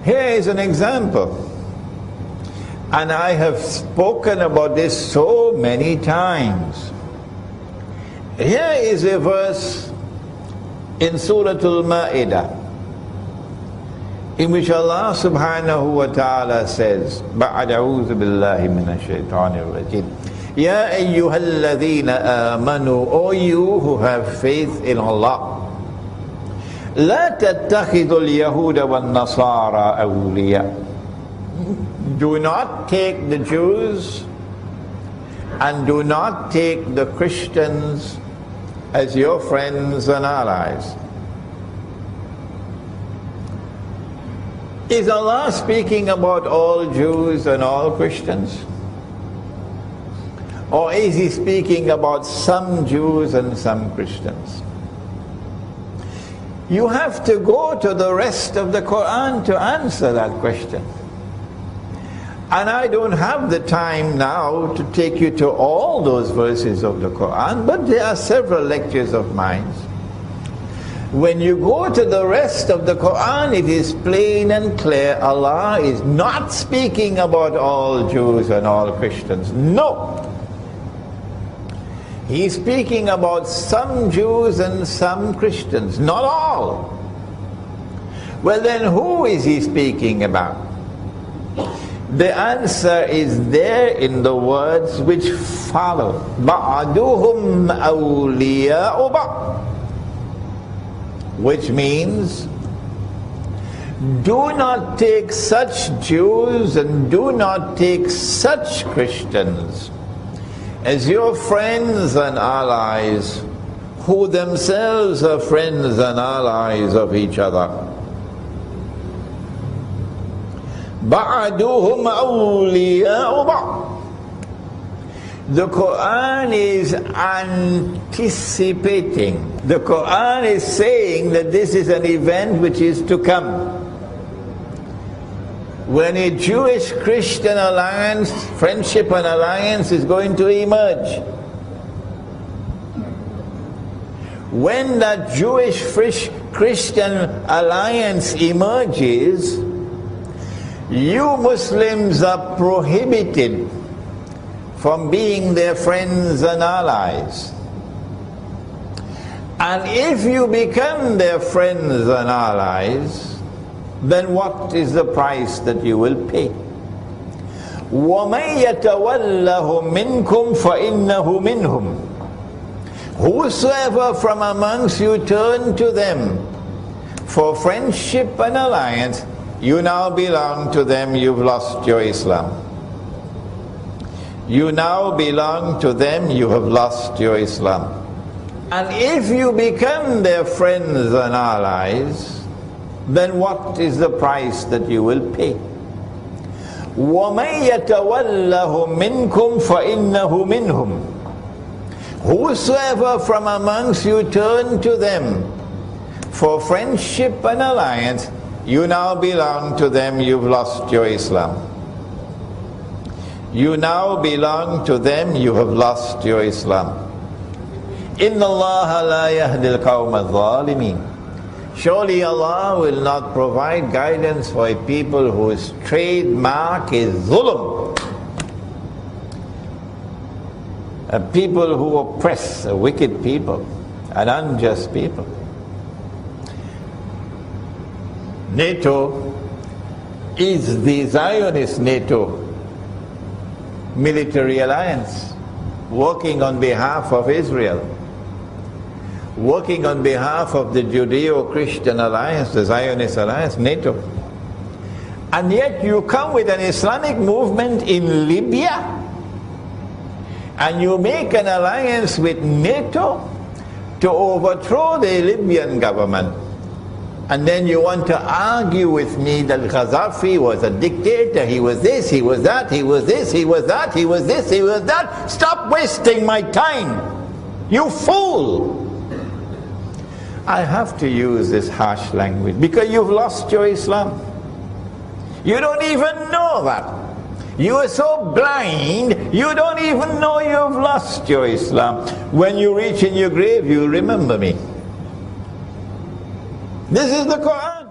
Here is an example. And I have spoken about this so many times. Here is a verse in Surah Maidah, in which Allah subhanahu wa ta'ala says, بَعْدَ أَعُوذُ بِاللَّهِ مِنَ الشَّيْطَانِ الرَّجِيمِ يَا أَيُّهَا الَّذِينَ آمَنُوا, O you who have faith in Allah, لَا تَتَّخِذُوا الْيَهُودَ وَالنَّصَارَى أَوْلِيَاءَ. Do not take the Jews and do not take the Christians as your friends and allies. Is Allah speaking about all Jews and all Christians? Or is He speaking about some Jews and some Christians? You have to go to the rest of the Quran to answer that question. And I don't have the time now to take you to all those verses of the Quran, but there are several lectures of mine. When you go to the rest of the Quran, it is plain and clear, Allah is not speaking about all Jews and all Christians. No. He's speaking about some Jews and some Christians, not all. Well then, who is He speaking about? The answer is there in the words which follow. بَعْدُهُمْ أَوْلِيَاءُ بَعْضٍ, which means, do not take such Jews and do not take such Christians as your friends and allies, who themselves are friends and allies of each other. بَعْدُهُمْ أَوْلِيَاءُ بَعْضٍ. The Quran is anticipating. The Quran is saying that this is an event which is to come. When a Jewish-Christian alliance, friendship and alliance is going to emerge. When that Jewish-Christian alliance emerges, you Muslims are prohibited from being their friends and allies. And if you become their friends and allies, then what is the price that you will pay? وَمَنْ يَتَوَلَّهُ مِنْكُمْ فَإِنَّهُ مِنْهُمْ. Whosoever from amongst you turn to them for friendship and alliance, you now belong to them, you've lost your Islam. You now belong to them, you have lost your Islam. And if you become their friends and allies, then what is the price that you will pay? وَمَنْ يَتَوَلَّهُ مِنْكُمْ فَإِنَّهُ مِنْهُمْ. Whosoever from amongst you turn to them for friendship and alliance, you now belong to them, you've lost your Islam. You now belong to them, you have lost your Islam. إِنَّ اللَّهَ لَا يَهْدِي الْقَوْمَ الظَّالِمِينَ. Surely Allah will not provide guidance for a people whose trademark is zulm. A people who oppress, a wicked people, an unjust people. NATO is the Zionist NATO military alliance, working on behalf of Israel, working on behalf of the Judeo-Christian alliance, the Zionist alliance, NATO. And yet you come with an Islamic movement in Libya and you make an alliance with NATO to overthrow the Libyan government. And then you want to argue with me that Gaddafi was a dictator, he was this, he was that, he was this, he was that, he was this, he was that. Stop wasting my time, you fool! I have to use this harsh language because you've lost your Islam. You don't even know that. You are so blind, you don't even know you've lost your Islam. When you reach in your grave, you remember me. This is the Quran.